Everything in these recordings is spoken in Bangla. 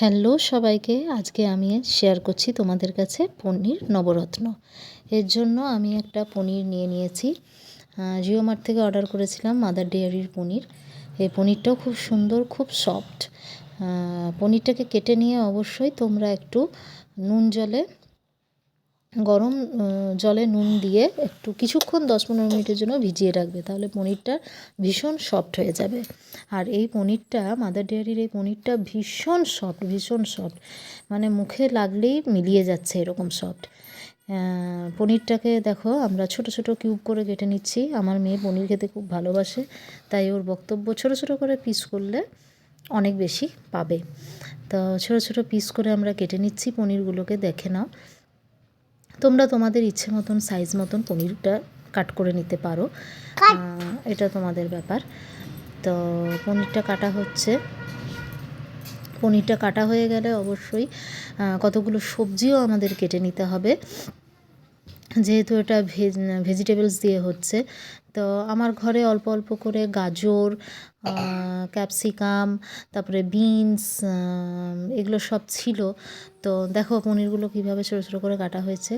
হ্যালো সবাইকে, আজকে আমি শেয়ার করছি তোমাদের কাছে পনির নবরত্ন। এর জন্য আমি একটা পনির নিয়ে নিয়েছি। জিও মার্ট থেকে অর্ডার করেছিলাম মাদার ডেয়ারির পনির। এই পনিরটাও খুব সুন্দর, খুব সফট। পনিরটাকে কেটে নিয়ে অবশ্যই তোমরা একটু গরম জলে নুন দিয়ে একটু কিছুক্ষণ 10-15 মিনিটের জন্য ভিজিয়ে রাখবে, তাহলে পনিরটা ভীষণ সফট হয়ে যাবে। আর এই পনিরটা, মাদার ডেয়ারির এই পনিরটা ভীষণ সফট, মানে মুখে লাগলেই মিলিয়ে যাচ্ছে এরকম সফট। পনিরটাকে দেখো আমরা ছোট ছোট কিউব করে কেটে নিচ্ছি। আমার মেয়ে পনির খেতে খুব ভালোবাসে, তাই ওর বক্তব্য ছোট ছোট করে পিস করলে অনেক বেশি পাবে। তো ছোট ছোট পিস করে আমরা কেটে নিচ্ছি পনিরগুলোকে। দেখে নাও, তোমরা তোমাদের ইচ্ছে মতন সাইজ মতন পনিরটা কাট করে নিতে পারো, এটা তোমাদের ব্যাপার। তো পনিরটা কাটা হয়ে গেলে অবশ্যই কতগুলো সবজিও আমাদের কেটে নিতে হবে, যেহেতু এটা ভেজিটেবলস দিয়ে হচ্ছে। তো আমার ঘরে অল্প অল্প করে গাজর, ক্যাপসিকাম, তারপরে বিনস, এগুলো সব ছিল। তো দেখো পনিরগুলো কীভাবে ছোটো ছোটো করে কাটা হয়েছে।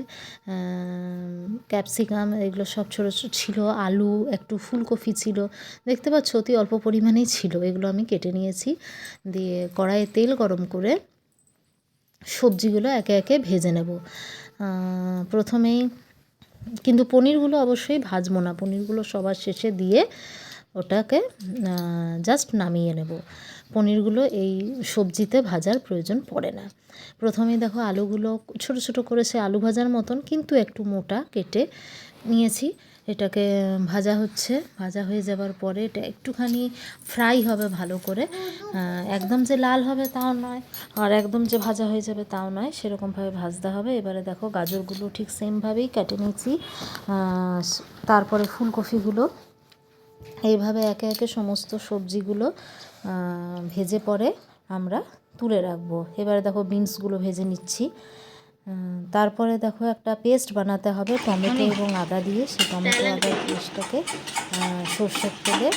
ক্যাপসিকাম এগুলো সব ছোটো ছোটো ছিল, আলু, একটু ফুলকপি ছিল, দেখতে পাচ্ছ অতি অল্প পরিমাণেই ছিল। এগুলো আমি কেটে নিয়েছি, দিয়ে কড়াইয়ে তেল গরম করে সবজিগুলো একে একে ভেজে নেব। প্রথমেই কিন্তু পনিরগুলো অবশ্যই ভাজবো না, পনিরগুলো সবার শেষে দিয়ে ওটাকে জাস্ট নামিয়ে নেব। পনিরগুলো এই সবজিতে ভাজার প্রয়োজন পড়ে না। প্রথমেই দেখো আলুগুলো ছোট ছোট করে সে আলু ভাজার মতন কিন্তু একটু মোটা কেটে নিয়েছি। এটাকে ভাজা হয়ে যাবার পরে এটা একটুখানি ফ্রাই হবে ভালো করে। একদম যে লাল হবে তাও নয়, আর একদম যে ভাজা হয়ে যাবে তাও নয়, সেরকমভাবে ভাজতে হবে। এবারে দেখো গাজরগুলো ঠিক সেমভাবেই কেটে নিয়েছি। তারপরে ফুলকপিগুলো এইভাবে একে একে সমস্ত সবজিগুলো ভেজে পরে আমরা তুলে রাখবো। এবারে দেখো বিনসগুলো ভেজে নিচ্ছি। তারপরে দেখো একটা পেস্ট বানাতে হবে টমেটো এবং আদা দিয়ে। সেই টমেটো আদার পেস্টটাকে সর্ষের তেলে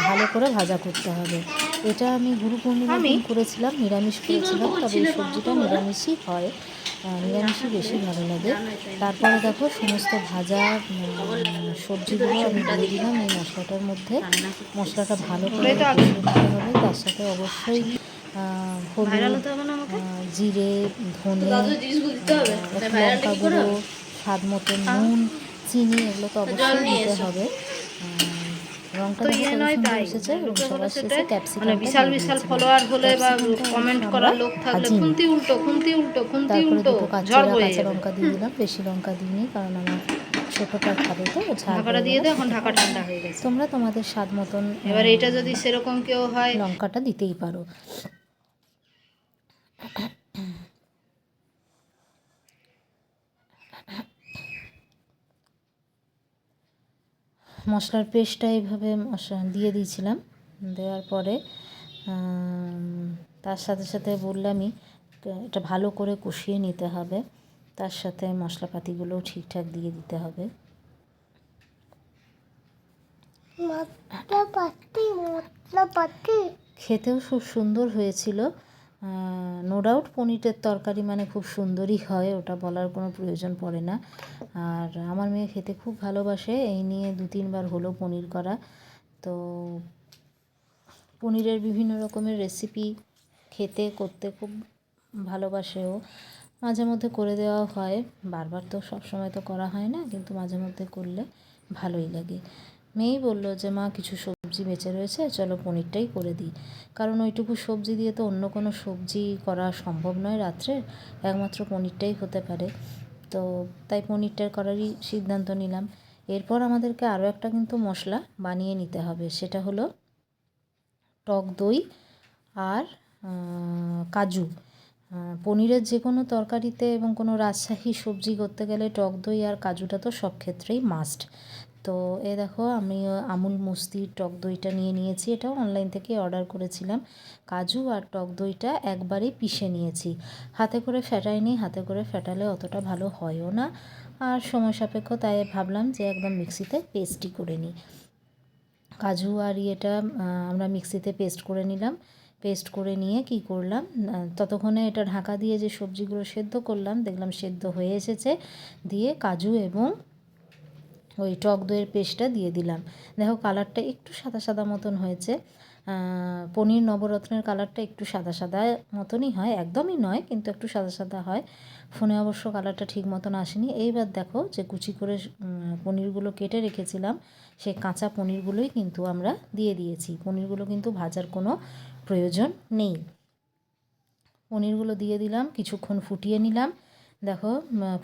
ভালো করে ভাজা করতে হবে। এটা আমি গুরু পূর্ণিমার দিন করেছিলাম, নিরামিষ করেছিলাম, তবে এই সবজিটা নিরামিষই হয়, নিরামিষই বেশি ভালো লাগে। তারপরে দেখো সমস্ত ভাজা সবজিগুলো আমি দিয়ে দিলাম এই মশলাটার মধ্যে। মশলাটা ভালো করে কষিয়ে নিতে হবে। তার সাথে অবশ্যই হলুদ, জিরে, ধনে, লঙ্কা গুঁড়ো, স্বাদ মতো নুন, চিনি, এগুলো তো অবশ্যই দিতে হবে। রংটা দেখো কত সুন্দর এসেছে। এবং সবার শেষে ক্যাপসিকামটা বিশাল বিশাল ফলোয়ার হলে বা কমেন্ট করার লোক থাকলে খুন্তি উল্টো তারপরে দুটো কাঁচা লঙ্কা দিয়ে দিলাম, বেশি লঙ্কা দিইনি কারণ আমার ছোটটা খাবে, তো ঢাকাটা দিয়ে দাও। এখন ঢাকা ঠান্ডা হয়ে গেছে। তোমরা তোমাদের স্বাদ মতন এবার এটা যদি সেরকম কেউ হয় লঙ্কাটা দিতেই পারো। মশলার পেস্টটা এইভাবে দিয়ে দিয়েছিলাম। দেওয়ার পরে তার সাথে সাথে বললামই এটা ভালো করে কষিয়ে নিতে হবে। তার সাথে মশলাপাতিগুলোও ঠিকঠাক দিয়ে দিতে হবে। খেতেও খুব সুন্দর হয়েছিল। নো ডাউট পনিরের তরকারি মানে খুব সুন্দরই হয়, ওটা বলার কোনো প্রয়োজন পড়ে না। আর আমার মেয়ে খেতে খুব ভালোবাসে, এই নিয়ে 2-3 বার হলো পনির করা। তো পনিরের বিভিন্ন রকমের রেসিপি করতে খুব ভালোবাসে ও। মাঝে মধ্যে করে দেওয়া হয়, বারবার তো সবসময় তো করা হয় না, কিন্তু মাঝে মধ্যে করলে ভালোই লাগে। মেয়েই বলল যে মা কিছু সবজি বেঁচে রয়েছে, চলো পনিরটাই করে দিই। কারণ ওইটুকু সবজি দিয়ে তো অন্য কোনো সবজি করা সম্ভব নয় রাত্রে, একমাত্র পনিরটাই হতে পারে। তো তাই পনিরটার করারই সিদ্ধান্ত নিলাম। এরপর আমাদেরকে আরও একটা কিন্তু মশলা বানিয়ে নিতে হবে, সেটা হলো টক দই আর কাজু। পনিরের যে কোনো তরকারিতে এবং কোনো রাজশাহী সবজি করতে গেলে টক দই আর কাজুটা তো সব ক্ষেত্রেই মাস্ট। তো দেখো আমি আমুল মস্তির টক দইটা নিয়ে নিয়েছি, এটাও অনলাইন থেকে অর্ডার করেছিলাম। কাজু আর টক দইটা একবারেই পিষে নিয়েছি, হাতে করে ফেটাইনি, হাতে করে ফেটালে অতটা ভালো হয়ও না আর সময় সাপেক্ষ, তাই ভাবলাম যে একদম মিক্সিতে পেস্টই করে নিই। কাজু আর আমরা মিক্সিতে পেস্ট করে নিলাম। পেস্ট করে নিয়ে কি করলাম, ততক্ষণে এটা ঢাকা দিয়ে যে সবজিগুলো সেদ্ধ করলাম দেখলাম সেদ্ধ হয়ে এসেছে, দিয়ে কাজু এবং ওই টক দইয়ের পেস্টটা দিয়ে দিলাম। দেখো কালারটা একটু সাদা সাদা মতন হয়েছে। পনির নবরত্নের কালারটা একটু সাদা সাদা মতনই হয়, একদমই নয় কিন্তু একটু সাদা সাদা হয়। ফোনে অবশ্য কালারটা ঠিক মতন আসেনি। এইবার দেখো যে কুচি করে পনিরগুলো কেটে রেখেছিলাম, সেই কাঁচা পনিরগুলোই কিন্তু আমরা দিয়ে দিয়েছি। পনিরগুলো কিন্তু ভাজার কোনো প্রয়োজন নেই। পনিরগুলো দিয়ে দিলাম, কিছুক্ষণ ফুটিয়ে নিলাম। দেখো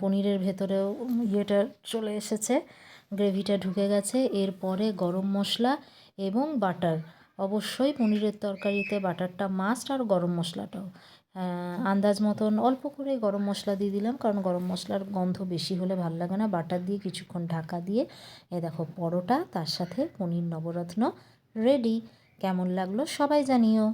পনিরের ভেতরেও ইয়েটা চলে এসেছে, গ্রেভিটা ঢুকে গেছে। এরপরে গরম মশলা এবং বাটার, অবশ্যই পনিরের তরকারিতে বাটারটা মাস্ট, আর গরম মশলাটাও আন্দাজ মতন অল্প করে গরম মশলা দিয়ে দিলাম, কারণ গরম মশলার গন্ধ বেশি হলে ভালো লাগে না। বাটার দিয়ে কিছুক্ষণ ঢাকা দিয়ে দেখো পরোটা তার সাথে পনির নবরত্ন রেডি। কেমন লাগলো সবাই জানিও।